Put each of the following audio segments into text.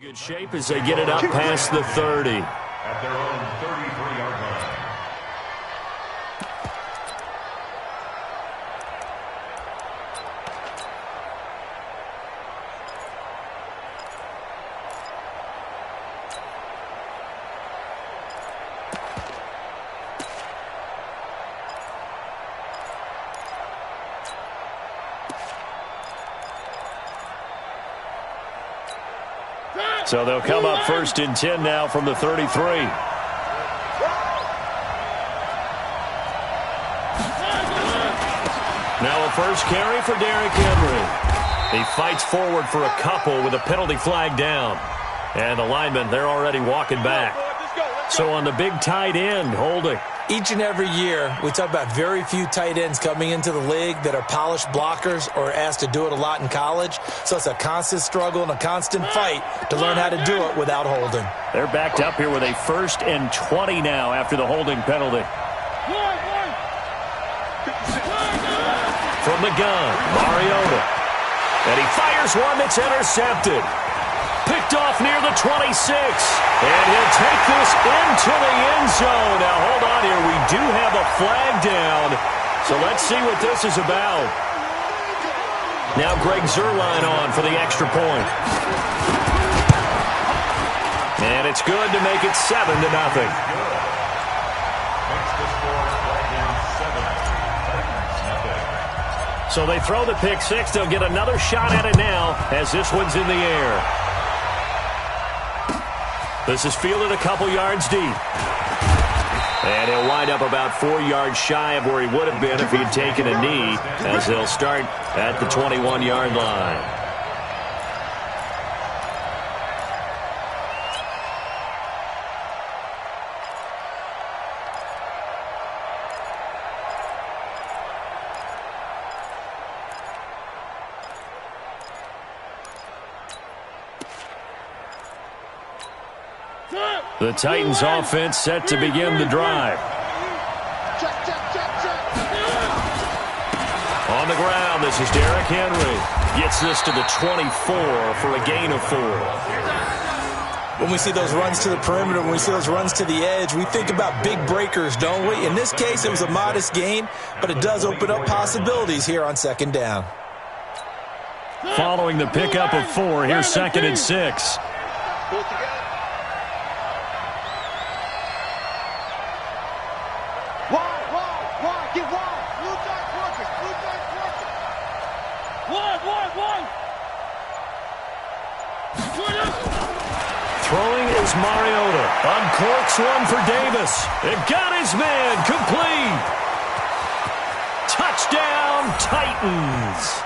Good shape as they get it up past the 30. At their own 33-yard line. So they'll come up 1st and 10 now from the 33. Now a first carry for Derrick Henry. He fights forward for a couple with a penalty flag down. And the linemen, they're already walking back. So on the big tight end, holding. Each and every year, we talk about very few tight ends coming into the league that are polished blockers or asked to do it a lot in college. So it's a constant struggle and a constant fight to learn how to do it without holding. They're backed up here with a 1st and 20 now after the holding penalty. From the gun, Mariota. And he fires one that's intercepted. Picked off near the 26. And he'll take this into the end zone. Now, hold on here. We do have a flag down. So let's see what this is about. Now Greg Zuerlein on for the extra point. And it's good to make it 7-0. So they throw the pick six. They'll get another shot at it now as this one's in the air. This is fielded a couple yards deep. And he'll wind up about 4 yards shy of where he would have been if he had taken a knee, as they'll start at the 21-yard line. The Titans offense set to begin the drive. On the ground, this is Derrick Henry. Gets this to the 24 for a gain of 4. When we see those runs to the perimeter, when we see those runs to the edge, we think about big breakers, don't we? In this case, it was a modest gain, but it does open up possibilities here on 2nd down. Following the pickup of 4, here's 2nd and 6. Throwing is Mariota. Uncorks one for Davis. It got his man complete. Touchdown, Titans.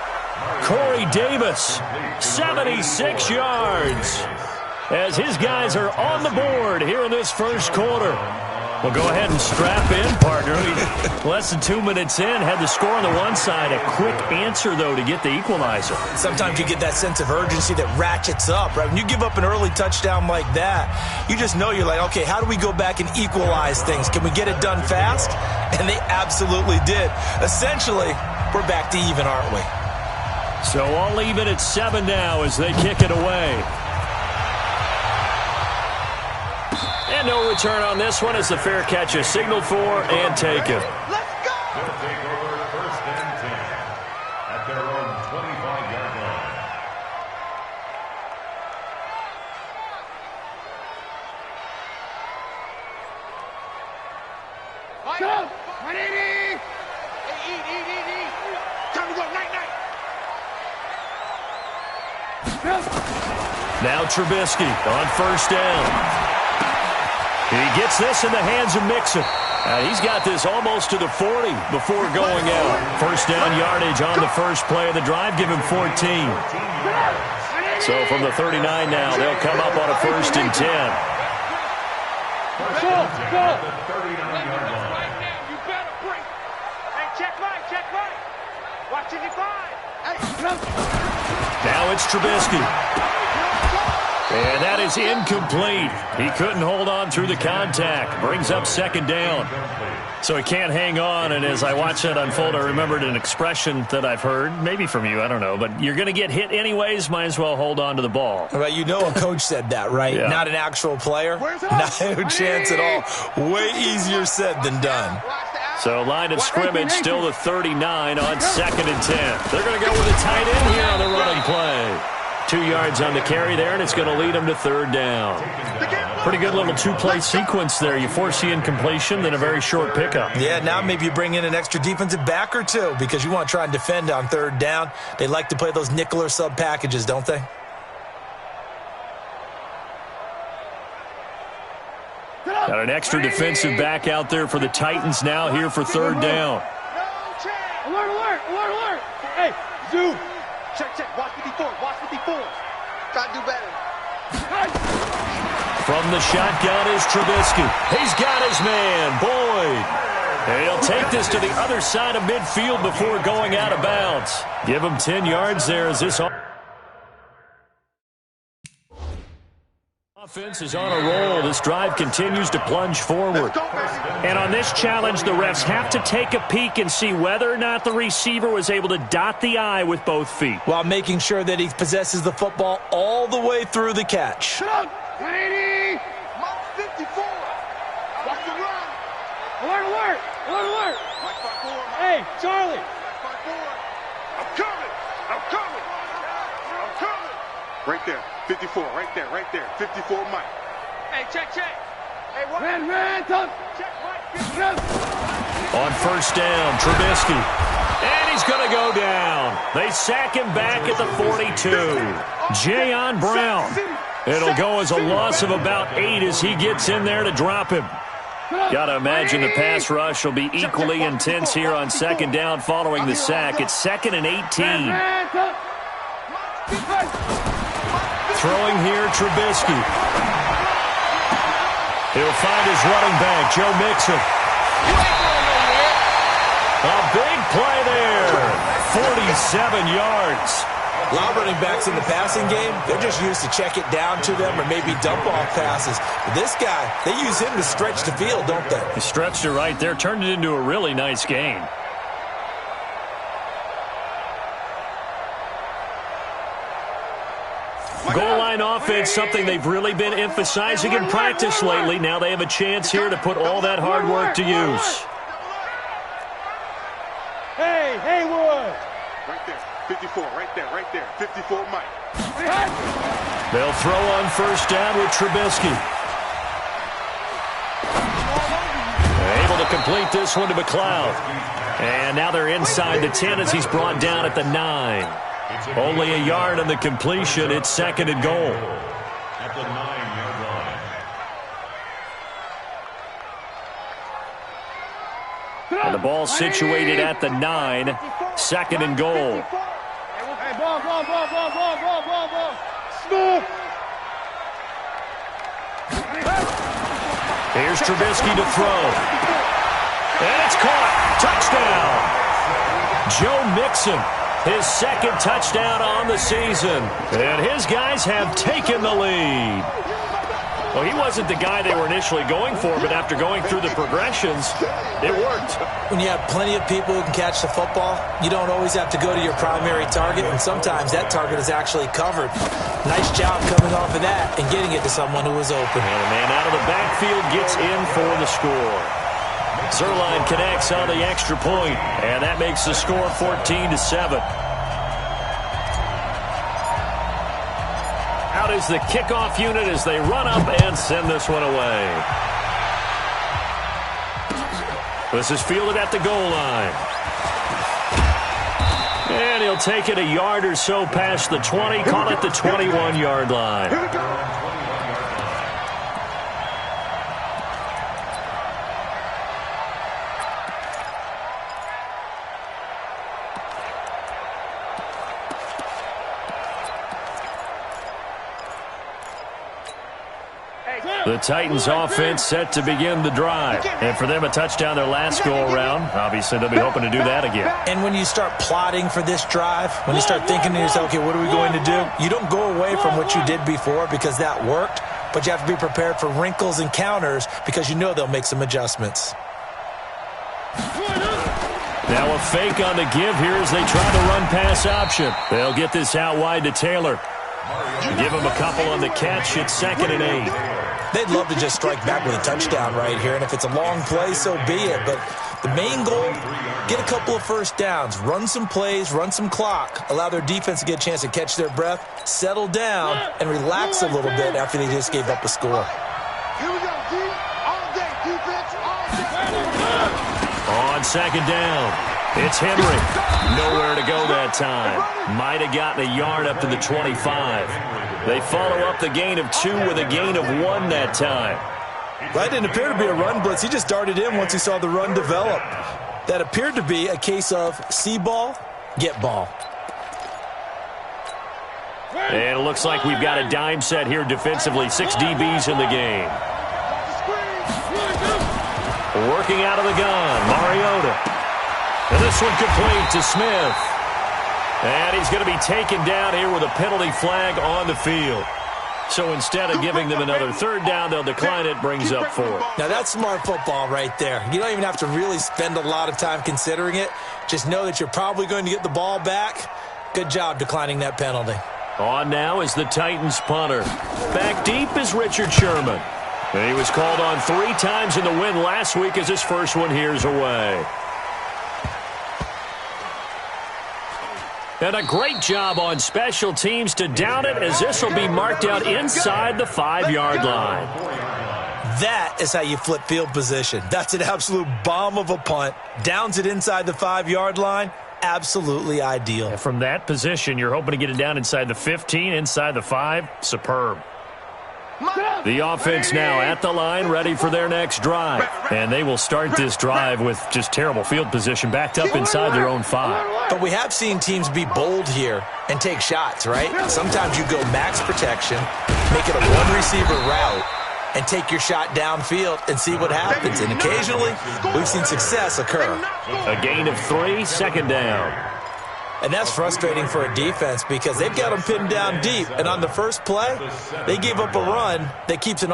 Corey Davis, 76 yards. As his guys are on the board here in this first quarter. Well, go ahead and strap in, partner. Less than 2 minutes in, had the score on the one side. A quick answer, though, to get the equalizer. Sometimes you get that sense of urgency that ratchets up, right? When you give up an early touchdown like that, you just know you're like, okay, how do we go back and equalize things? Can we get it done fast? And they absolutely did. Essentially, we're back to even, aren't we? So all even at 7 now as they kick it away. And no return on this one as the fair catch is signaled for and taken. Let's go! They'll take over 1st and 10 at their own 25-yard line. Go! 180! Eat. Time to go, night. Now Trubisky on 1st down. He gets this in the hands of Mixon. He's got this almost to the 40 before going out. 1st down yardage on the first play of the drive. Give him 14. So from the 39 now, they'll come up on a 1st and 10. Go! 39-yard line. You better break. Hey, check right. Watching your 5. Now it's Trubisky. And that is incomplete. He couldn't hold on through the contact. Brings up second down. So he can't hang on, and as I watched that unfold, I remembered an expression that I've heard, maybe from you, I don't know, but you're going to get hit anyways, might as well hold on to the ball. Well, you know a coach said that, right? Yeah. Not an actual player. Not a chance at all. Way easier said than done. So line of scrimmage still the 39 on 2nd and 10. They're going to go with a tight end here on the running play. 2 yards on the carry there, and it's going to lead them to 3rd down. Pretty good little 2-play sequence there. You force the incompletion, then a very short pickup. Yeah, now maybe you bring in an extra defensive back or two because you want to try and defend on 3rd down. They like to play those nickel or sub packages, don't they? Got an extra defensive back out there for the Titans now here for 3rd down. Alert, alert, alert, alert. Hey, zoom. Check, check. Watch 54. Watch 54. Gotta do better. From the shotgun is Trubisky. He's got his man, Boyd. And he'll take this to the other side of midfield before going out of bounds. Give him 10 yards there as this offense is on a roll. This drive continues to plunge forward. And on this challenge, the refs have to take a peek and see whether or not the receiver was able to dot the I with both feet. While making sure that he possesses the football all the way through the catch. 180. 54. Watch the run. Alert, alert. Alert, alert. Hey, Charlie. I'm coming. I'm coming. I'm coming. Right there. 54. Right there. Right there. 54 Mike. Hey, check, check. Hey, what? Ran, tough. Check, Mike. On 1st down, Trubisky. And he's going to go down. They sack him back at the 42. Jayon Brown. It'll go as a loss of about 8 as he gets in there to drop him. Got to imagine the pass rush will be equally intense here on 2nd down following the sack. It's 2nd and 18. Throwing here, Trubisky. He'll find his running back, Joe Mixon. A big play there. 47 yards. A lot of running backs in the passing game, they're just used to check it down to them or maybe dump off passes. But this guy, they use him to stretch the field, don't they? He stretched it right there, turned it into a really nice game. Goal line offense, something they've really been emphasizing in practice lately. Now they have a chance here to put all that hard work to use. Hey, Haywood. Right there. 54. Right there. Right there. 54 Mike. They'll throw on 1st down with Trubisky. Able to complete this one to McLeod. And now they're inside the 10 as he's brought down at the 9. Only a yard on the completion. It's 2nd and goal. At the 9-yard line. And the ball situated at the 9. 2nd and goal. Hey, ball. Smooth. Here's Trubisky to throw. And it's caught. Touchdown. Joe Mixon. His 2nd touchdown on the season. And his guys have taken the lead. Well, he wasn't the guy they were initially going for, but after going through the progressions, it worked. When you have plenty of people who can catch the football, you don't always have to go to your primary target, and sometimes that target is actually covered. Nice job coming off of that and getting it to someone who was open. And a man out of the backfield gets in for the score. Zerline connects on the extra point, and that makes the score 14-7. Out is the kickoff unit as they run up and send this one away. This is fielded at the goal line. And he'll take it a yard or so past the 20, call it the 21-yard line. Here we go. The Titans offense set to begin the drive. And for them, a touchdown their last go-around. Obviously, they'll be hoping to do that again. And when you start plotting for this drive, when you start thinking to yourself, okay, what are we going to do? You don't go away from what you did before because that worked, but you have to be prepared for wrinkles and counters because you know they'll make some adjustments. Now a fake on the give here as they try the run-pass option. They'll get this out wide to Taylor. Give him a couple on the catch. It's 2nd and 8. They'd love to just strike back with a touchdown right here, and if it's a long play, so be it. But the main goal, get a couple of first downs, run some plays, run some clock, allow their defense to get a chance to catch their breath, settle down, and relax a little bit after they just gave up a score. Here we go, D. All day, defense, all day. On 2nd down, it's Henry. Nowhere to go that time. Might have gotten a yard up to the 25. They follow up the gain of 2 with a gain of 1 that time. That didn't appear to be a run blitz. He just darted in once he saw the run develop. That appeared to be a case of see ball, get ball. And it looks like we've got a dime set here defensively. 6 DBs in the game. Working out of the gun, Mariota. And this one complete to Smith. And he's going to be taken down here with a penalty flag on the field. So instead of giving them another 3rd down, they'll decline it, brings up 4. Now that's smart football right there. You don't even have to really spend a lot of time considering it. Just know that you're probably going to get the ball back. Good job declining that penalty. On now is the Titans punter. Back deep is Richard Sherman. And he was called on 3 times in the win last week as his first one here's away. And a great job on special teams to down it as this will be marked out inside the 5-yard line. That is how you flip field position. That's an absolute bomb of a punt. Downs it inside the 5-yard line. Absolutely ideal. And from that position, you're hoping to get it down inside the 15, inside the 5. Superb. The offense now at the line, ready for their next drive. And they will start this drive with just terrible field position, backed up inside their own 5. But we have seen teams be bold here and take shots, right? Sometimes you go max protection, make it a one-receiver route, and take your shot downfield and see what happens. And occasionally, we've seen success occur. A gain of 3, 2nd down. And that's frustrating for a defense because they've got them pinned down deep. And on the first play, they gave up a run that keeps an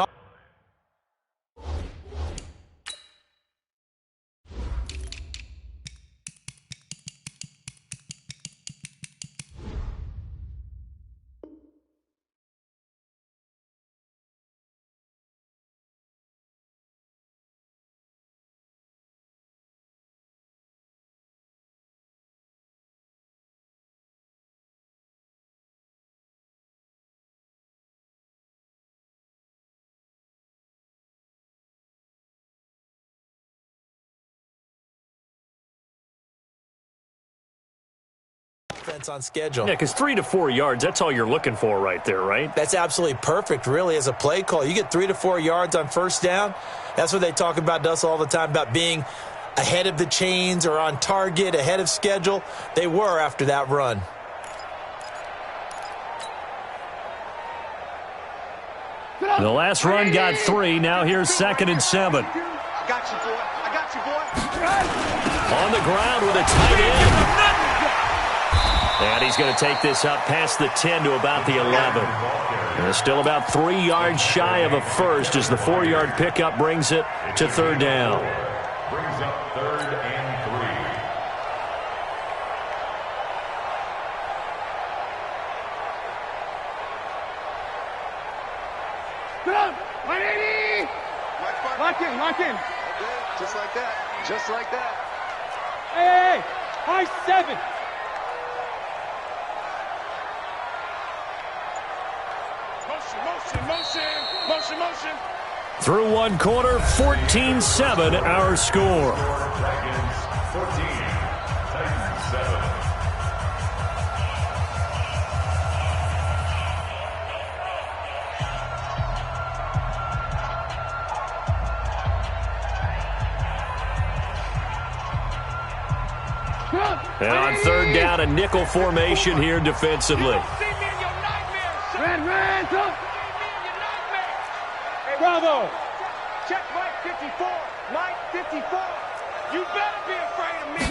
on schedule. Yeah, because 3 to 4 yards, that's all you're looking for right there, right? That's absolutely perfect, really, as a play call. You get 3 to 4 yards on first down. That's what they talk about to us all the time, about being ahead of the chains or on target, ahead of schedule. They were after that run. The last run got 3. Now here's 2nd and 7. I got you, boy. I got you, boy. On the ground with a tight end. And he's going to take this up past the 10 to about the 11. And still about 3 yards shy of a first as the 4-yard pickup brings it to 3rd down. Brings up 3rd and 3. Get up! 180! Lock in, lock in. Okay, just like that. Just like that. Hey, high 7. Motion. Through 1 quarter, 14-7 our score. Dragons 14, Titans 7. And on 3rd down, a nickel formation here defensively. Ran, go. Bravo. Check Mike 54. Mike 54. You better be afraid of me.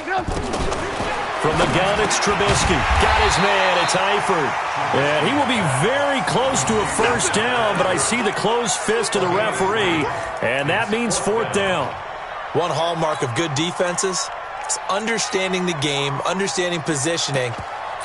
From the gun, it's Trubisky. Got his man. It's Eifert. And he will be very close to a first down, but I see the closed fist of the referee, and that means fourth down. One hallmark of good defenses is understanding the game, understanding positioning,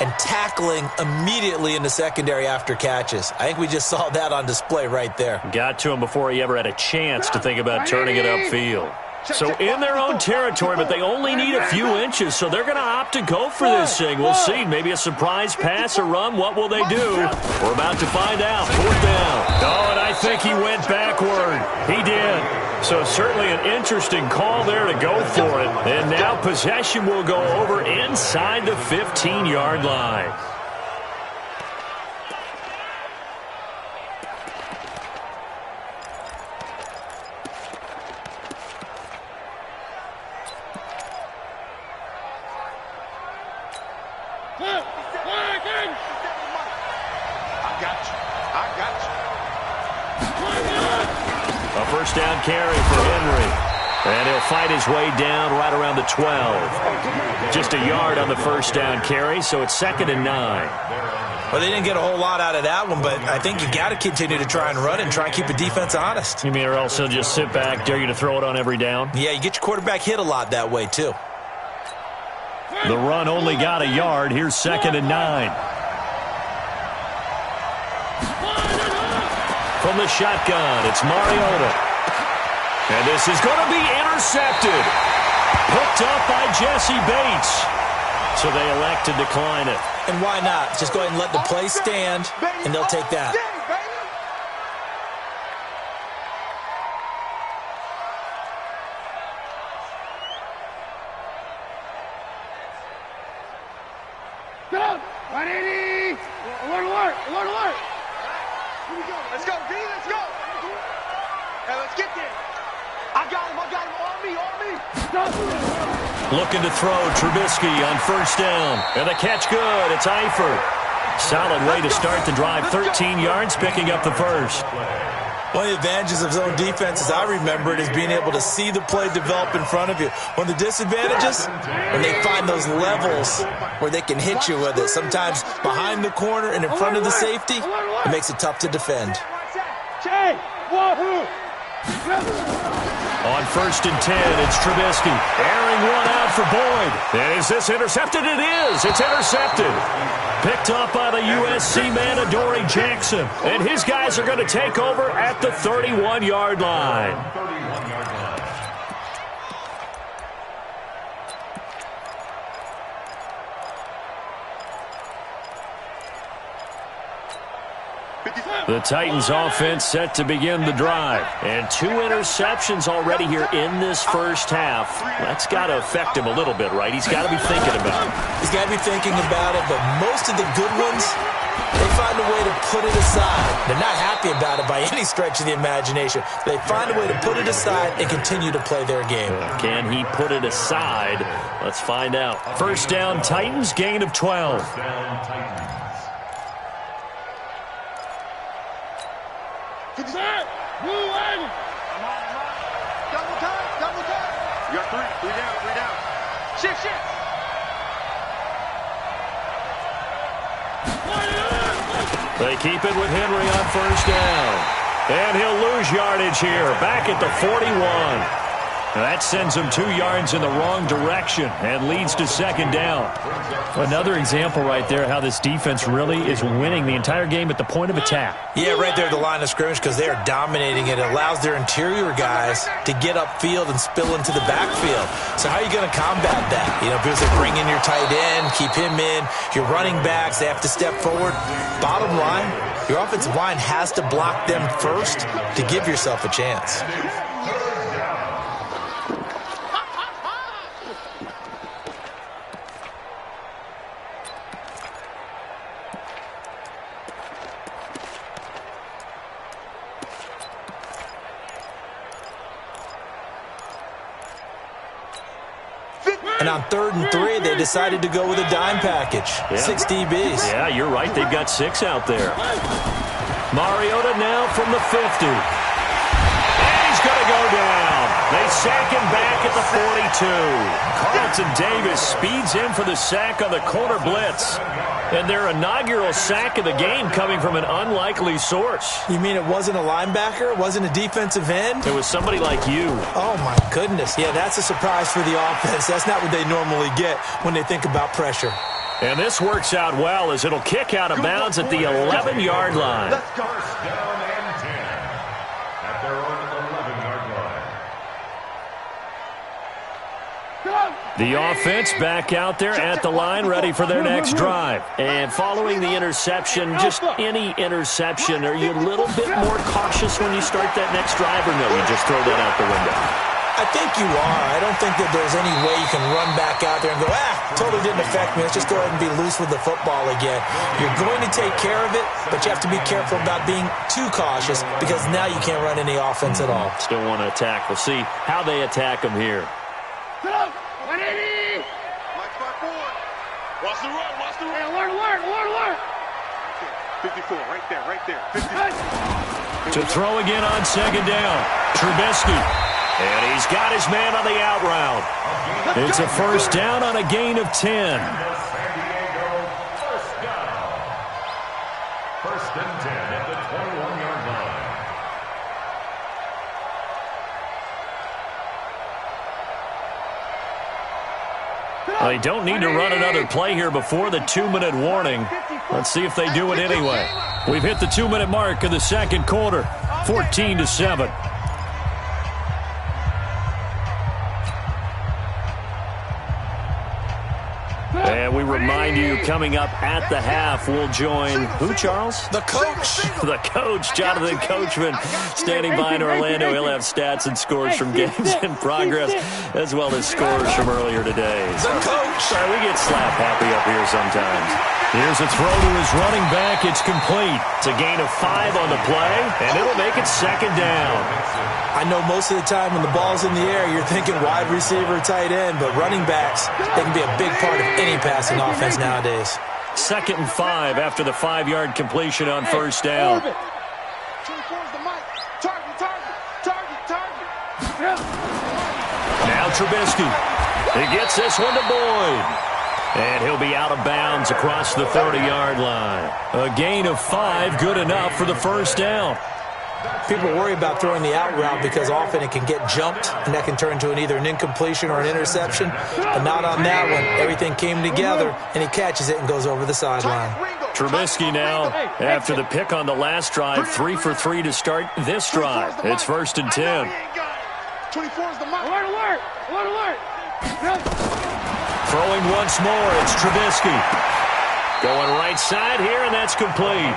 and tackling immediately in the secondary after catches. I think we just saw that on display right there. Got to him before he ever had a chance to think about turning it upfield. So in their own territory, but they only need a few inches, so they're going to opt to go for this thing. We'll see. Maybe a surprise pass or run. What will they do? We're about to find out. Fourth down. Oh, and I think he went backward. He did. So certainly an interesting call there to go for it. And now possession will go over inside the 15-yard line. A first down carry for Henry. And he'll fight his way down right around the 12. Just a yard on the first down carry, so it's 2nd and 9. Well, they didn't get a whole lot out of that one, but I think you got to continue to try and run and try and keep the defense honest. You mean or else he'll just sit back, dare you to throw it on every down? Yeah, you get your quarterback hit a lot that way, too. The run only got a yard. Here's 2nd and 9. From the shotgun, it's Mariota. And this is going to be intercepted. Picked up by Jesse Bates. So they elect to decline it. And why not? Just go ahead and let the play stand, and they'll take that. Alert, alert, alert, alert. Here we go. Let's go, D, let's go. Hey, let's get there. I got him, on me. Looking to throw Trubisky on first down. And the catch good. It's Eifert. Solid way to start the drive. 13 yards, picking up the first. One of the advantages of zone defense, as I remember it, is being able to see the play develop in front of you. One of the disadvantages, when they find those levels where they can hit you with it, sometimes behind the corner and in front of the safety, it makes it tough to defend. On 1st and 10, it's Trubisky. Airing one out for Boyd. And is this intercepted? It is. It's intercepted. Picked up by the USC man, Adoree Jackson. And his guys are going to take over at the 31-yard line. The Titans offense set to begin the drive. And 2 interceptions already here in this first half. That's got to affect him a little bit, right? He's got to be thinking about it. He's got to be thinking about it, but most of the good ones, they find a way to put it aside. They're not happy about it by any stretch of the imagination. They find a way to put it aside and continue to play their game. Can he put it aside? Let's find out. First down, Titans, gain of 12. Double time. You got three down. Shift. They keep it with Henry on first down. And he'll lose yardage here, back at the 41. That sends him 2 yards in the wrong direction and leads to 2nd down. Another example right there how this defense really is winning the entire game at the point of attack. Yeah, right there at the line of scrimmage because they are dominating it. It allows their interior guys to get upfield and spill into the backfield. So how are you going to combat that? Because they bring in your tight end, keep him in. Your running backs, they have to step forward. Bottom line, your offensive line has to block them first to give yourself a chance. And on 3rd and 3, they decided to go with a dime package. Yeah. 6 DBs. Yeah, you're right. They've got 6 out there. Mariota now from the 50. going to go down. They sack him back at the 42. Carlton Davis speeds in for the sack on the corner blitz. And their inaugural sack of the game coming from an unlikely source. You mean it wasn't a linebacker? It wasn't a defensive end? It was somebody like you. Oh, my goodness. Yeah, that's a surprise for the offense. That's not what they normally get when they think about pressure. And this works out well as it'll kick out of bounds at the 11-yard line. Let's go. First down and 10 at their own 11-yard line. The offense back out there at the line, ready for their next drive. And following the interception, just any interception, are you a little bit more cautious when you start that next drive, or no, you just throw that out the window? I think you are. I don't think that there's any way you can run back out there and go, totally didn't affect me. Let's just go ahead and be loose with the football again. You're going to take care of it, but you have to be careful about being too cautious because now you can't run any offense at all. Still want to attack. We'll see how they attack them here. 180! Watch the run, watch the run. Hey, alert! 54, right there. 50. To throw again on second down. Trubisky. And he's got his man on the out route. It's a first down on a gain of 10. San Diego first down. First and 10 at the 21-yard line. They don't need to run another play here before the 2-minute warning. Let's see if they do it anyway. We've hit the 2-minute mark of the second quarter. 14-7. And we remind you, coming up at the half, we'll join who, Charles? The coach. The coach, Jonathan Coachman, standing by in Orlando. He'll have stats and scores from games in progress, as well as scores from earlier today. The coach. Sorry, we get slap happy up here sometimes. Here's a throw to his running back. It's complete. It's a gain of 5 on the play, and it'll make it second down. I know most of the time when the ball's in the air, you're thinking wide receiver, tight end, but running backs, they can be a big part of any passing offense nowadays. 2nd and 5 after the 5-yard completion on first down. 24's the mic. Target. Now Trubisky. He gets this one to Boyd. And he'll be out of bounds across the 30-yard line. A gain of 5, good enough for the first down. People worry about throwing the out route because often it can get jumped, and that can turn into either an incompletion or an interception. But not on that one. Everything came together, and he catches it and goes over the sideline. Trubisky now, after the pick on the last drive, 3 for 3 to start this drive. It's 1st and 10. 24's the mic. Alert! Throwing once more, it's Trubisky. Going right side here, and that's complete.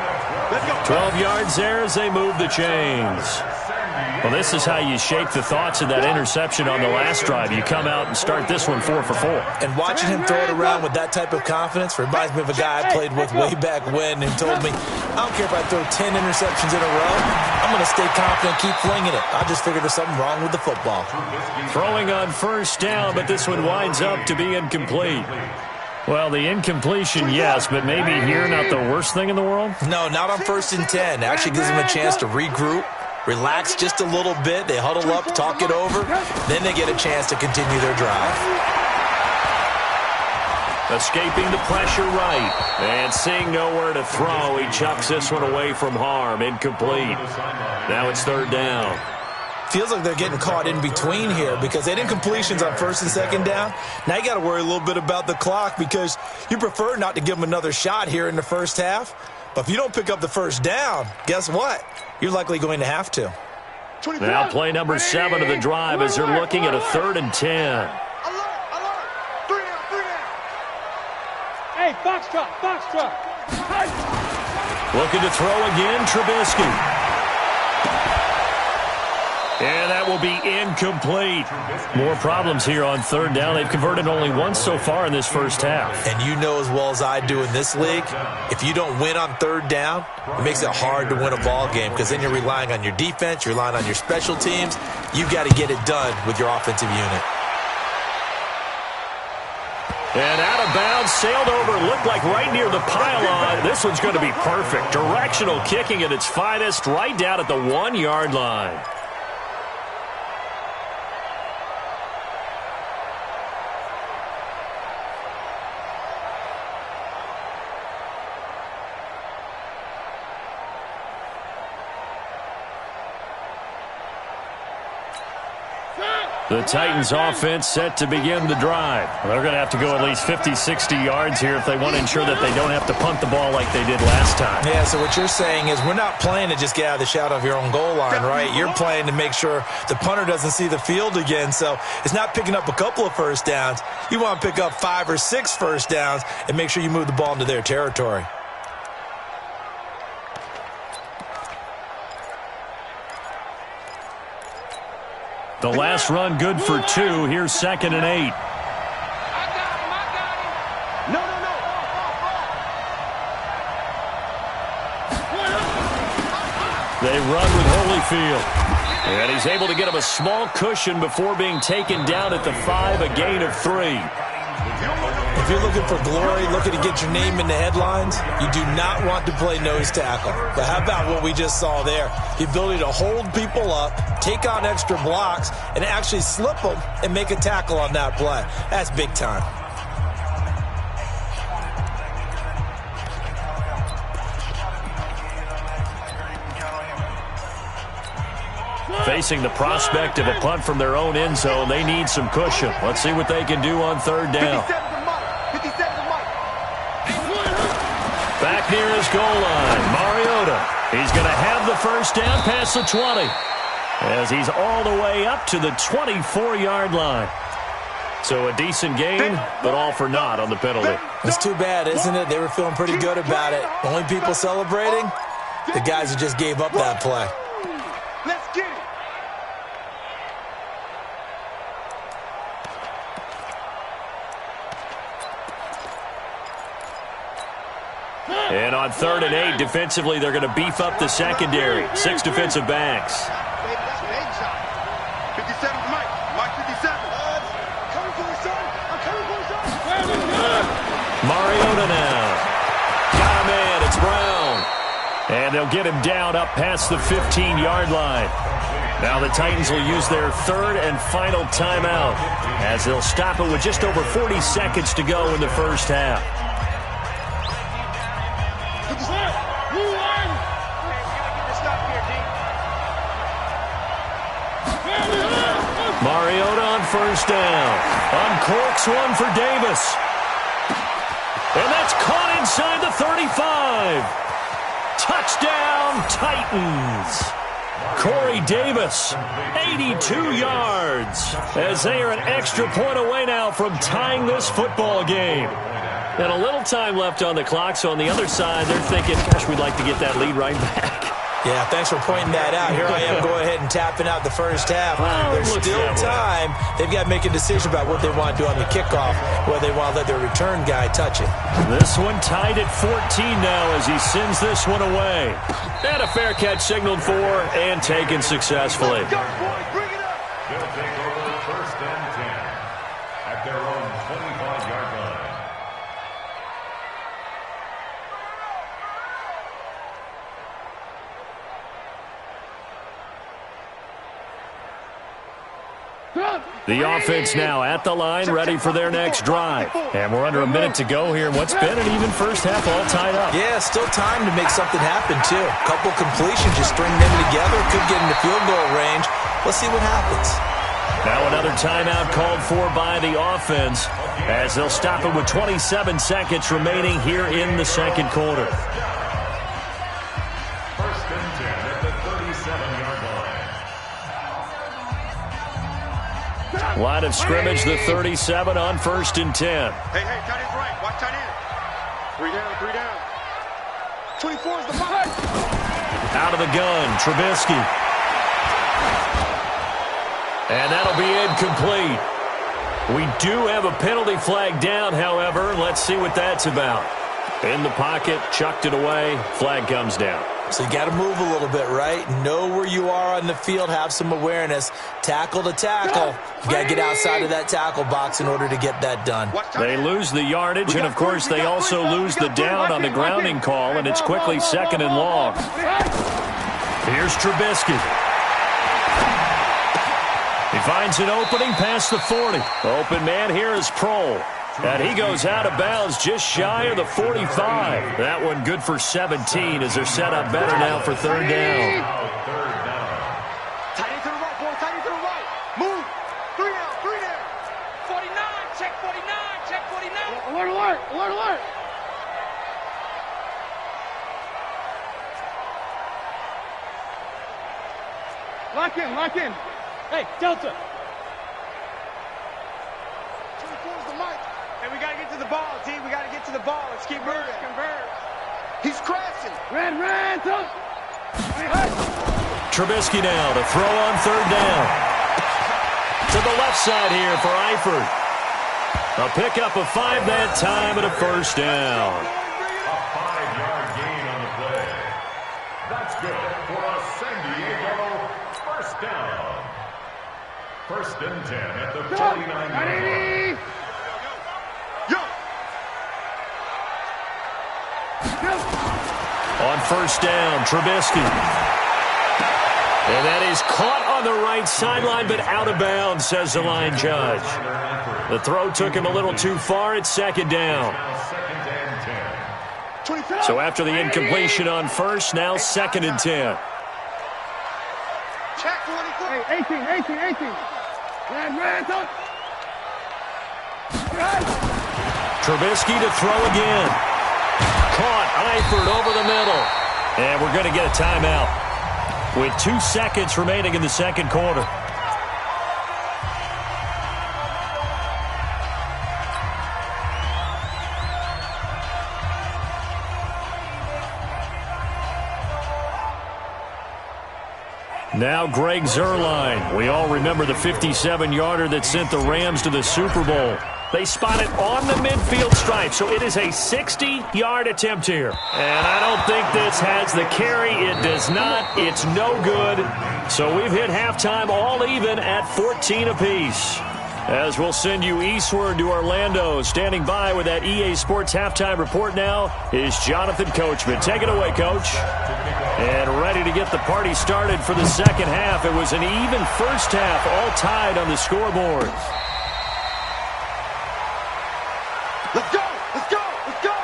12 yards there as they move the chains. Well, this is how you shake the thoughts of that interception on the last drive. You come out and start this one 4 for 4. And watching him throw it around with that type of confidence reminds me of a guy I played with way back when and told me, I don't care if I throw 10 interceptions in a row, I'm going to stay confident, keep flinging it. I just figured there's something wrong with the football. Throwing on first down, but this one winds up to be incomplete. Well, the incompletion, yes, but maybe here not the worst thing in the world? No, not on 1st and 10. It actually gives them a chance to regroup, relax just a little bit. They huddle up, talk it over. Then they get a chance to continue their drive. Escaping the pressure right. And seeing nowhere to throw, he chucks this one away from harm. Incomplete. Now it's 3rd down. Feels like they're getting caught in between here because they had incompletions on 1st and 2nd down. Now you got to worry a little bit about the clock because you prefer not to give them another shot here in the first half. But if you don't pick up the first down, guess what? You're likely going to have to. Now play number 7 of the drive as they're looking at a 3rd and 10. Alert! 3 down. Hey, box truck. Looking to throw again, Trubisky. And that will be incomplete. More problems here on 3rd down. They've converted only once so far in this first half. And you know as well as I do in this league, if you don't win on 3rd down, it makes it hard to win a ball game because then you're relying on your defense, you're relying on your special teams. You've got to get it done with your offensive unit. And out of bounds, sailed over, looked like right near the pylon. This one's going to be perfect. Directional kicking at its finest, right down at the 1-yard line. The Titans offense set to begin the drive. They're going to have to go at least 50, 60 yards here if they want to ensure that they don't have to punt the ball like they did last time. Yeah, so what you're saying is we're not playing to just get out of the shadow of your own goal line, right? You're playing to make sure the punter doesn't see the field again. So it's not picking up a couple of first downs. You want to pick up 5 or 6 first downs and make sure you move the ball into their territory. The last run good for 2. Here's 2nd and 8. I got him. No. They run with Holyfield. And he's able to get him a small cushion before being taken down at the 5, a gain of 3. If you're looking for glory, looking to get your name in the headlines, you do not want to play nose tackle. But how about what we just saw there? The ability to hold people up, take on extra blocks, and actually slip them and make a tackle on that play. That's big time. Facing the prospect of a punt from their own end zone, they need some cushion. Let's see what they can do on 3rd down. 57 to Mike. Back near his goal line, Mariota. He's going to have the first down past the 20 as he's all the way up to the 24-yard line. So a decent gain, but all for naught on the penalty. It's too bad, isn't it? They were feeling pretty good about it. Only people celebrating, the guys who just gave up that play. Let's get it. And on 3rd and 8, defensively, they're going to beef up the secondary. 6 defensive backs. Baby, that's an 8 shot. 57 to Mike. Mike 57. I'm coming for the son. I'm coming for the son. Mariota now. Got him in. It's Brown. And they'll get him down up past the 15-yard line. Now the Titans will use their 3rd and final timeout as they'll stop it with just over 40 seconds to go in the first half. Mariota on 1st down. Uncorks one for Davis. And that's caught inside the 35. Touchdown, Titans. Corey Davis, 82 yards, as they are an extra point away now from tying this football game. And a little time left on the clock, so on the other side, they're thinking, gosh, we'd like to get that lead right back. Yeah, thanks for pointing that out. Here I am going ahead and tapping out the first half. There's still time. They've got to make a decision about what they want to do on the kickoff, whether they want to let their return guy touch it. This one tied at 14 now as he sends this one away. And a fair catch signaled for and taken successfully. Go, boys, bring it up. They'll take over 1st and 10 at their own 25-yard line. The offense now at the line, ready for their next drive. And we're under a minute to go here. What's been an even first half all tied up. Yeah, still time to make something happen, too. A couple completions, just string them together. Could get into field goal range. Let's see what happens. Now another timeout called for by the offense as they'll stop it with 27 seconds remaining here in the 2nd quarter. 1st and 10 at the 37-yard line. Line of scrimmage, the 37 on 1st and 10. Hey, tight end's right. Watch tight end. 3 down. 24 is the mark. Out of the gun, Trubisky. And that'll be incomplete. We do have a penalty flag down, however. Let's see what that's about. In the pocket, chucked it away, flag comes down. So you got to move a little bit, right? Know where you are on the field, have some awareness. Tackle to tackle. You got to get outside of that tackle box in order to get that done. They lose the yardage, and of course they also lose the down on the grounding call, and it's quickly 2nd and long. Here's Trubisky. He finds an opening past the 40. Open man here is Prohl. And he goes out of bounds just shy of the 45. That one good for 17 as they're set up better now for 3rd down. Tight end to the right, boy. Tight end to the right. Move. 3. Check 49. Alert, alert, alert, alert. Lock in, lock in. Hey, Delta. 24's the mic. Hey, we gotta get to the ball, T. We gotta get to the ball. Let's keep moving. Convert. He's crashing. Red, Delta. Trubisky now to throw on third down. To the left side here for Eifert. A pickup of 5 that time and a first down. A 5-yard gain on the play. That's good for a San Diego first down. First and 10 at the 49-yard line. On first down, Trubisky. And that is caught on the right sideline, but out of bounds, says the line judge. The throw took him a little too far. It's second down. So after the incompletion on first, now second and 10. Check 24. 18. Red, Trubisky to throw again. Caught Eifert over the middle. And we're going to get a timeout with 2 seconds remaining in the second quarter. Now Greg Zuerlein. We all remember the 57-yarder that sent the Rams to the Super Bowl. They spot it on the midfield stripe, so it is a 60-yard attempt here. And I don't think this has the carry. It does not. It's no good. So we've hit halftime all even at 14 apiece. As we'll send you eastward to Orlando. Standing by with that EA Sports halftime report now is Jonathan Coachman. Take it away, Coach. And ready to get the party started for the second half. It was an even first half, all tied on the scoreboard. Let's go! Let's go! Let's go!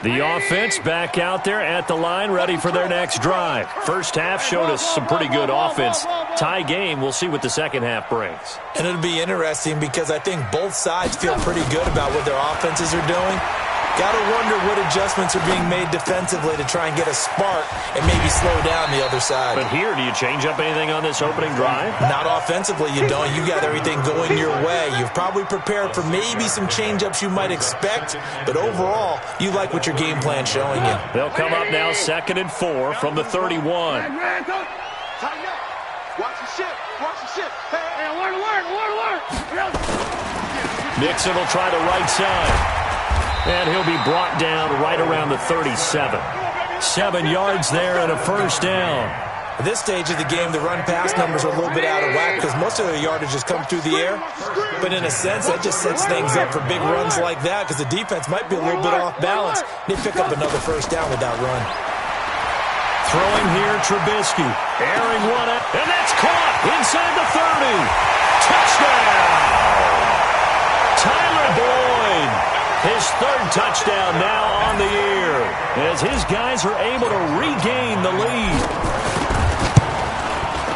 The offense back out there at the line, ready for their next drive. First half showed us some pretty good offense. Tie game, we'll see what the second half brings. And it'll be interesting because I think both sides feel pretty good about what their offenses are doing. Got to wonder what adjustments are being made defensively to try and get a spark and maybe slow down the other side. But here, do you change up anything on this opening drive? Not offensively, you don't. You got everything going your way. You've probably prepared for maybe some change-ups you might expect, but overall, you like what your game plan's showing you. They'll come up now 2nd and 4 from the 31. Tighten up. Watch the ship. Watch the ship. Hey, alert. Nixon will try the right side. And he'll be brought down right around the 37. 7 yards there and a first down. At this stage of the game, the run-pass numbers are a little bit out of whack because most of their yardage has come through the air. But in a sense, that just sets things up for big runs like that because the defense might be a little bit off balance. They pick up another first down with that run. Throwing here, Trubisky. Airing one up, and that's caught inside the 30. Touchdown! Tyler Boyd. His 3rd touchdown now on the year as his guys are able to regain the lead.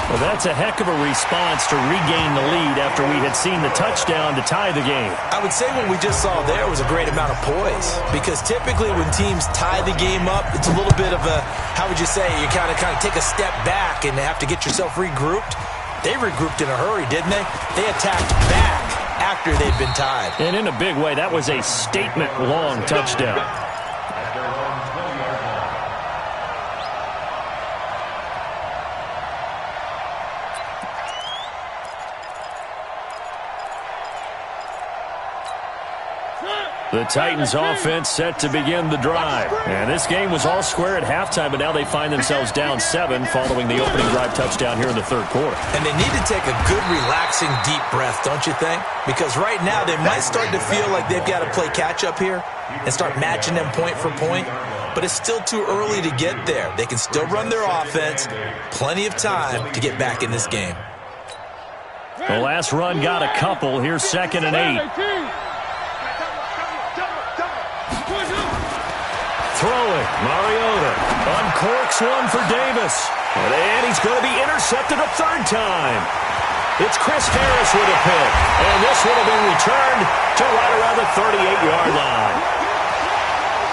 Well, that's a heck of a response to regain the lead after we had seen the touchdown to tie the game. I would say what we just saw there was a great amount of poise because typically when teams tie the game up, it's a little bit of a, how would you say, you kind of take a step back and have to get yourself regrouped. They regrouped in a hurry, didn't they? They attacked back after they'd been tied. And in a big way, that was a statement-long touchdown. The Titans offense set to begin the drive. And this game was all square at halftime, but now they find themselves down 7 following the opening drive touchdown here in the 3rd quarter. And they need to take a good, relaxing, deep breath, don't you think? Because right now they might start to feel like they've got to play catch-up here and start matching them point for point. But it's still too early to get there. They can still run their offense. Plenty of time to get back in this game. The last run got a couple. Here's 2nd and 8. throwing. Mariota uncorks one for Davis. And he's going to be intercepted a third time. It's Chris Harris with a pick. And this one will be returned to right around the 38-yard line.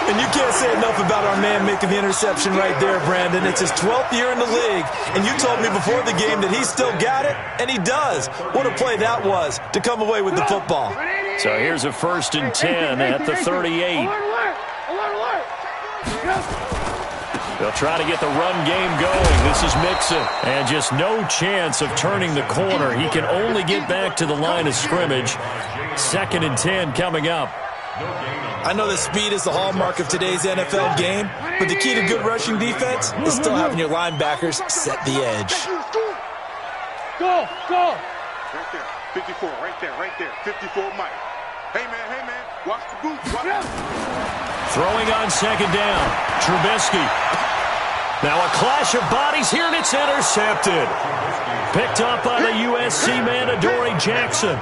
And you can't say enough about our man making the interception right there, Brandon. It's his 12th year in the league, and you told me before the game that he still got it, and he does. What a play that was to come away with the football. So here's a 1st and 10 at the 38. They'll try to get the run game going. This is Mixon. And just no chance of turning the corner. He can only get back to the line of scrimmage. 2nd and 10 coming up. I know that speed is the hallmark of today's NFL game, but the key to good rushing defense is still having your linebackers set the edge. Go! Right there. 54, right there. 54, Mike. Hey, man. Watch the boots. Throwing on 2nd down. Trubisky. Now a clash of bodies here, and it's intercepted. Picked up by the USC man, Adoree Jackson.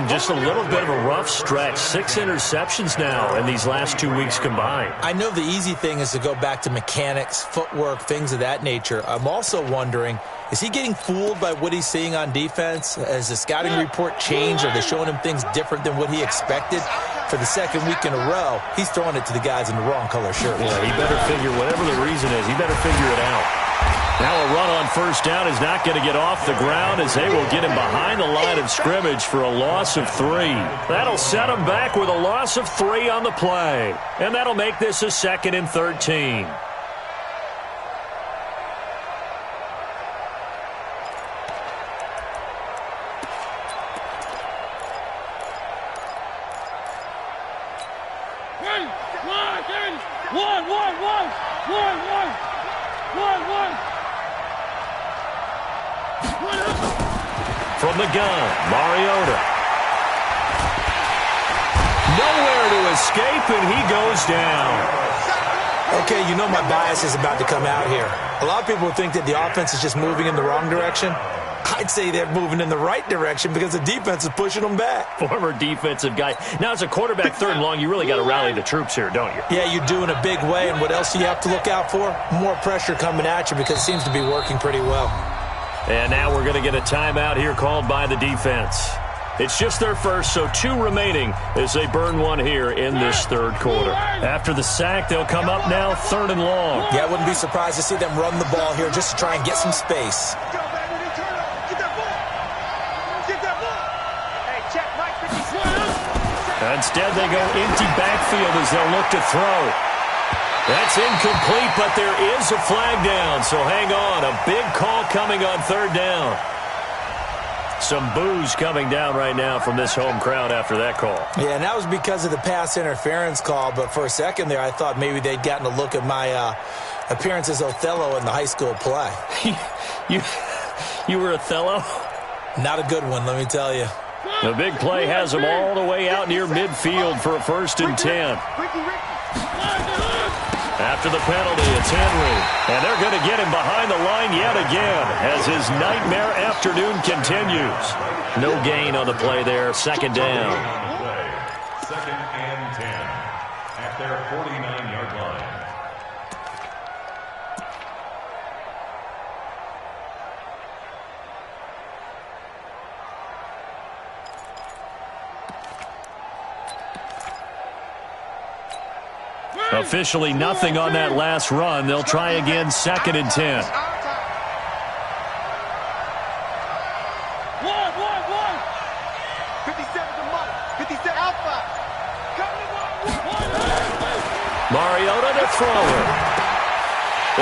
Just a little bit of a rough stretch. 6 interceptions now in these last 2 weeks combined. I know the easy thing is to go back to mechanics, footwork, things of that nature. I'm also wondering, is he getting fooled by what he's seeing on defense? Has the scouting report changed? Are they showing him things different than what he expected? For the 2nd week in a row, he's throwing it to the guys in the wrong color shirt. Yeah, he better figure, whatever the reason is, he better figure it out. Now a run on 1st down is not going to get off the ground as they will get him behind the line of scrimmage for a loss of 3. That'll set him back with a loss of 3 on the play. And that'll make this a 2nd and 13. From the gun, Mariota. Nowhere to escape, and he goes down. Okay, you know my bias is about to come out here. A lot of people think that the offense is just moving in the wrong direction. I'd say they're moving in the right direction because the defense is pushing them back. Former defensive guy. Now, as a quarterback 3rd and long, you really got to rally the troops here, don't you? Yeah, you do in a big way, and what else do you have to look out for? More pressure coming at you because it seems to be working pretty well. And now we're going to get a timeout here called by the defense. It's just their first, so 2 remaining as they burn one here in this 3rd quarter. After the sack, they'll come up now 3rd and long. Yeah, I wouldn't be surprised to see them run the ball here just to try and get some space. Instead, they go empty backfield as they'll look to throw. That's incomplete, but there is a flag down, so hang on. A big call coming on 3rd down. Some boos coming down right now from this home crowd after that call. Yeah, and that was because of the pass interference call, but for a second there, I thought maybe they'd gotten a look at my appearance as Othello in the high school play. You were Othello? Not a good one, let me tell you. The big play has them all the way out near midfield for a 1st and 10. After the penalty, it's Henry. And they're going to get him behind the line yet again as his nightmare afternoon continues. No gain on the play there. 2nd down. 2nd and 10 at their 49-yard line. Officially nothing on that last run. They'll try again 2nd and 10. Mariota to throw it.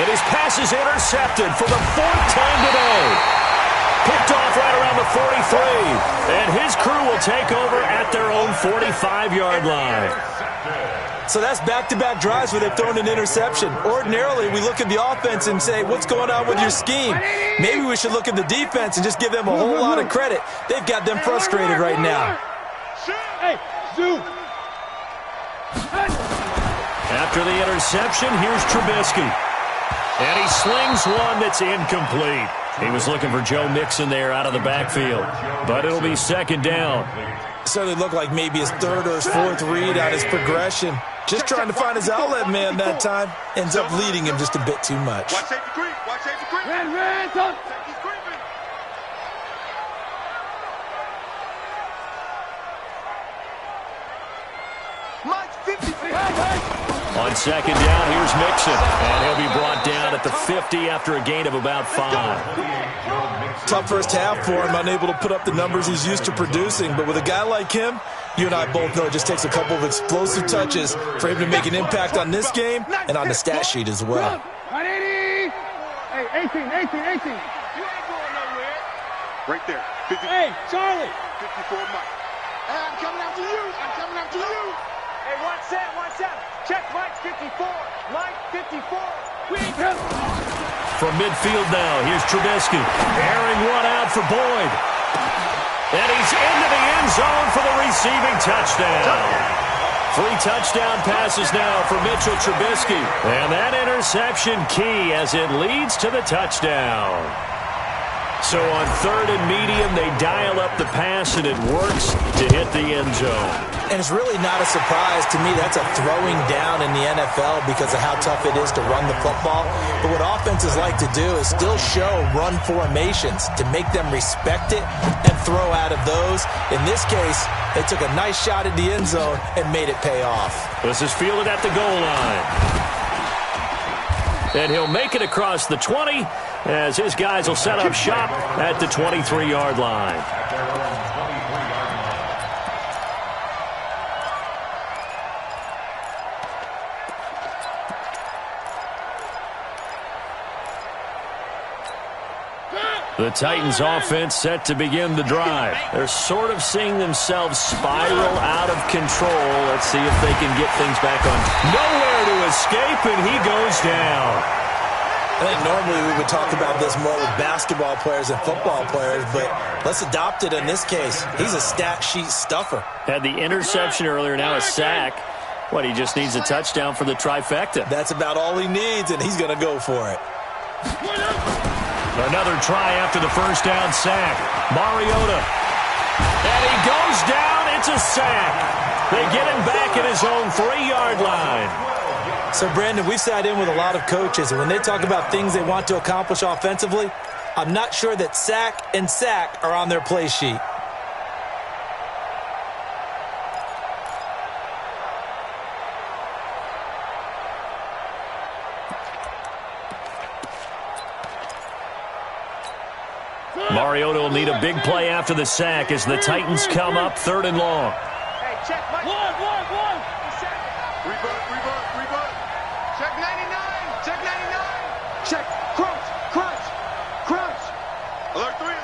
And his pass is intercepted for the 4th time today. Picked off right around the 43. And his crew will take over at their own 45-yard line. So that's back-to-back drives where they've thrown an interception. Ordinarily, we look at the offense and say, what's going on with your scheme? Maybe we should look at the defense and just give them a whole lot of credit. They've got them frustrated right now. After the interception, here's Trubisky. And he slings one that's incomplete. He was looking for Joe Mixon there out of the backfield. But it'll be 2nd down. Certainly looked like maybe his 3rd or his 4th read on his progression. Just trying to find his outlet man that time. Ends up leading him just a bit too much. Watch safety creep. Watch safety creep. Red, up. Safety's creeping. Mike, 50. On second down, here's Mixon. And he'll be brought down at the 50 after a gain of about 5. Tough first half for him, unable to put up the numbers he's used to producing. But with a guy like him, you and I both know it just takes a couple of explosive touches for him to make an impact on this game and on the stat sheet as well. 180. Hey, 18. You ain't going nowhere. Right there. 50. Hey, Charlie. 54 Mike. Hey, I'm coming after you. Hey, watch that. Check Mike 54. Mike 54. We ain't coming. From midfield now, here's Trubisky. Airing one out for Boyd. And he's into the end zone for the receiving touchdown. 3 touchdown passes now for Mitchell Trubisky. And that interception key as it leads to the touchdown. So on 3rd and medium, they dial up the pass, and it works to hit the end zone. And it's really not a surprise to me. That's a throwing down in the NFL because of how tough it is to run the football. But what offenses like to do is still show run formations to make them respect it and throw out of those. In this case, they took a nice shot at the end zone and made it pay off. This is fielded at the goal line. And he'll make it across the 20 as his guys will set up shop at the 23-yard line. The Titans offense set to begin the drive. They're sort of seeing themselves spiral out of control. Let's see if they can get things back on. Nowhere to escape, and he goes down. I think normally we would talk about this more with basketball players and football players, but let's adopt it in this case. He's a stat sheet stuffer. Had the interception earlier, now a sack. What, he just needs a touchdown for the trifecta. That's about all he needs, and he's going to go for it. Another try after the first down sack. Mariota. And he goes down. It's a sack. They get him back at his own 3-yard line. So, Brandon, we've sat in with a lot of coaches, and when they talk about things they want to accomplish offensively, I'm not sure that sack and sack are on their play sheet. Mariota will need a big play after the sack as the Titans come up 3rd and long. Hey, check Mike. One. Revert. Check 99. Check crunch. Alert 3.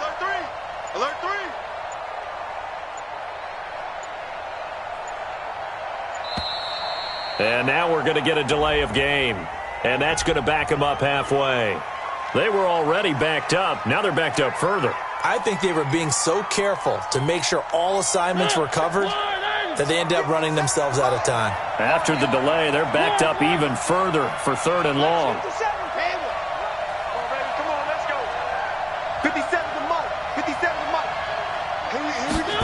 And now we're going to get a delay of game. And that's going to back them up halfway. They were already backed up. Now they're backed up further. I think they were being so careful to make sure all assignments were covered that they ended up running themselves out of time. After the delay, they're backed up even further for 3rd and long. 57, baby. Come on, baby. Come on, let's go. 57 to Mike. Here we go.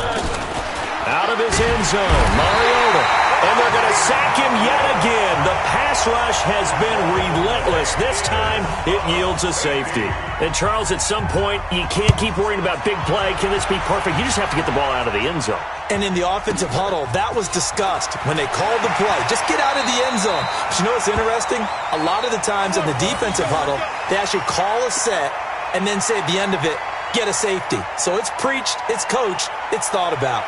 Out of his end zone, Mariota. And they're going to sack him yet again. The pass rush has been relentless. This time, it yields a safety. And, Charles, at some point, you can't keep worrying about big play. Can this be perfect? You just have to get the ball out of the end zone. And in the offensive huddle, that was discussed when they called the play. Just get out of the end zone. But you know what's interesting? A lot of the times in the defensive huddle, they actually call a set and then say at the end of it, get a safety. So it's preached, it's coached, it's thought about.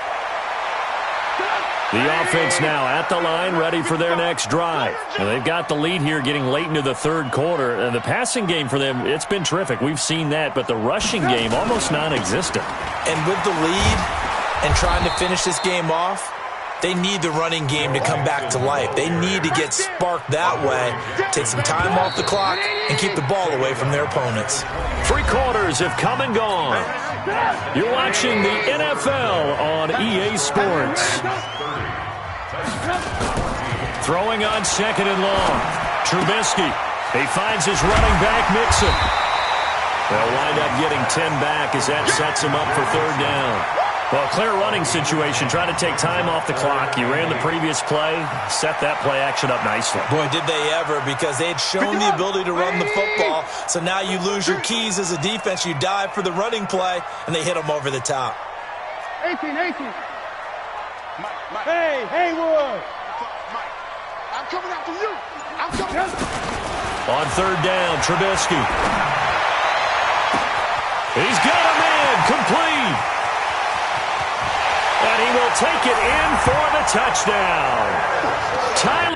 The offense now at the line, ready for their next drive. And they've got the lead here getting late into the 3rd quarter. And the passing game for them, it's been terrific. We've seen that. But the rushing game, almost non-existent. And with the lead and trying to finish this game off, they need the running game to come back to life. They need to get sparked that way, take some time off the clock, and keep the ball away from their opponents. 3 quarters have come and gone. You're watching the NFL on EA Sports. Throwing on 2nd and long. Trubisky. He finds his running back, Mixon. They'll wind up getting 10 back as that sets him up for 3rd down. Well, clear running situation, trying to take time off the clock. You ran the previous play, set that play action up nicely. Boy, did they ever, because they had shown the ability to run the football. So now you lose your keys as a defense. You dive for the running play, and they hit them over the top. 18. Hey, Haywood. I'm coming after you. I'm coming after you. On third down, Trubisky. He's got a man, complete. And he will take it in for the touchdown. Tyler.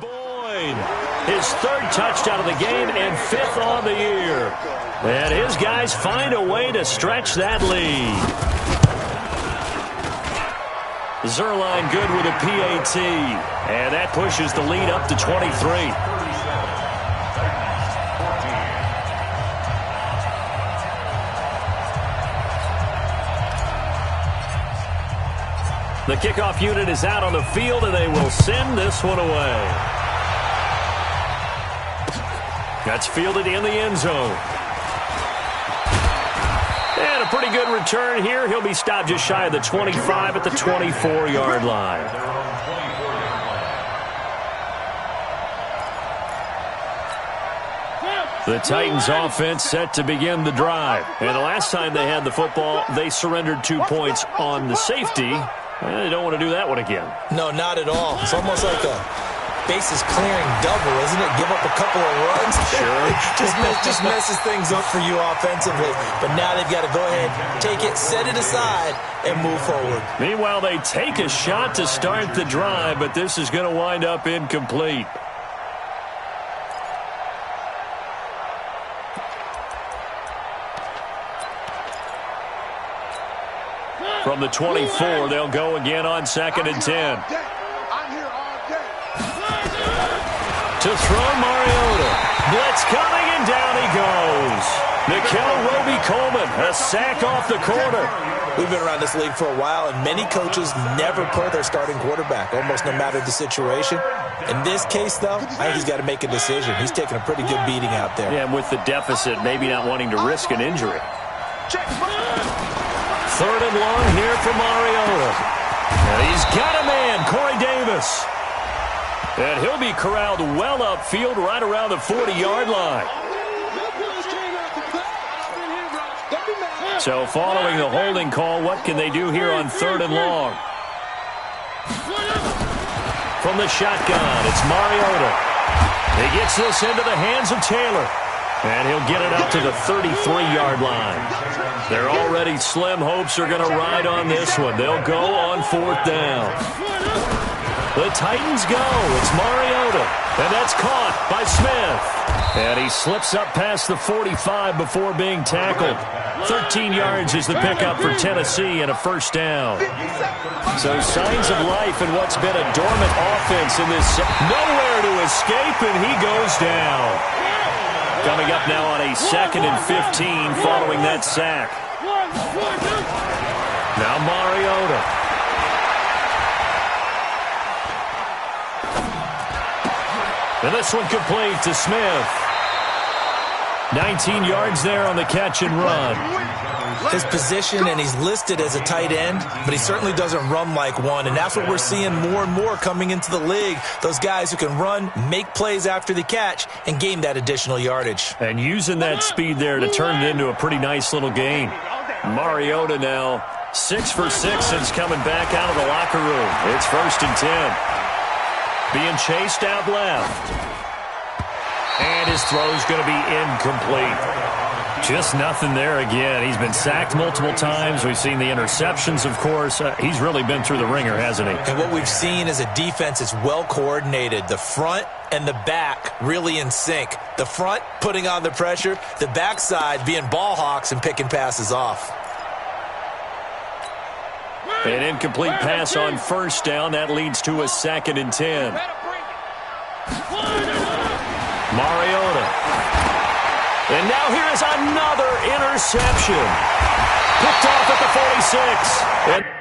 Boyd, his third touchdown of the game and fifth on the year. And his guys find a way to stretch that lead. Zerline good with a PAT. And that pushes the lead up to 23. The kickoff unit is out on the field, and they will send this one away. That's fielded in the end zone. And a pretty good return here. He'll be stopped just shy of the 25 at the 24-yard line. The Titans offense set to begin the drive. And the last time they had the football, they surrendered 2 points on the safety. They don't want to do that one again. No, not at all. It's almost like a bases clearing double, isn't it? Give up a couple of runs. Sure. just messes things up for you offensively. But now they've got to go ahead, take it, set it aside, and move forward. Meanwhile, they take a shot to start the drive, but this is going to wind up incomplete. From the 24, they'll go again on 2nd and 10. I'm here all day. To throw, Mariota. Blitz coming, and down he goes. Nickel Roby-Coleman, a sack off the corner. We've been around this league for a while, and many coaches never pull their starting quarterback, almost no matter the situation. In this case, though, I think he's got to make a decision. He's taking a pretty good beating out there. Yeah, and with the deficit, maybe not wanting to risk an injury. Third and long here for Mariota. And he's got a man, Corey Davis. And he'll be corralled well upfield right around the 40-yard line. So following the holding call, what can they do here on third and long? From the shotgun, it's Mariota. He gets this into the hands of Taylor. And he'll get it up to the 33-yard line. Their already slim hopes are going to ride on this one. They'll go on fourth down. The Titans go. It's Mariota. And that's caught by Smith. And he slips up past the 45 before being tackled. 13 yards is the pickup for Tennessee and a first down. So signs of life in what's been a dormant offense in this. Nowhere to escape, and he goes down. Coming up now on a 2nd and 15 following that sack. Now Mariota. And this one complete to Smith. 19 yards there on the catch and run. His position, and he's listed as a tight end, but he certainly doesn't run like one, and that's what we're seeing more and more coming into the league. Those guys who can run, make plays after the catch, and gain that additional yardage. And using that speed there to turn it into a pretty nice little game. Mariota now 6 for 6 since coming back out of the locker room. It's 1st and 10. Being chased out left. And his throw's going to be incomplete. Just nothing there again. He's been sacked multiple times. We've seen the interceptions, of course. He's really been through the ringer, hasn't he? And what we've seen is a defense that's well coordinated. The front and the back really in sync. The front putting on the pressure. The backside being ball hawks and picking passes off. An incomplete pass on first down. That leads to a 2nd and 10. And now here is another interception. Picked off at the 46. And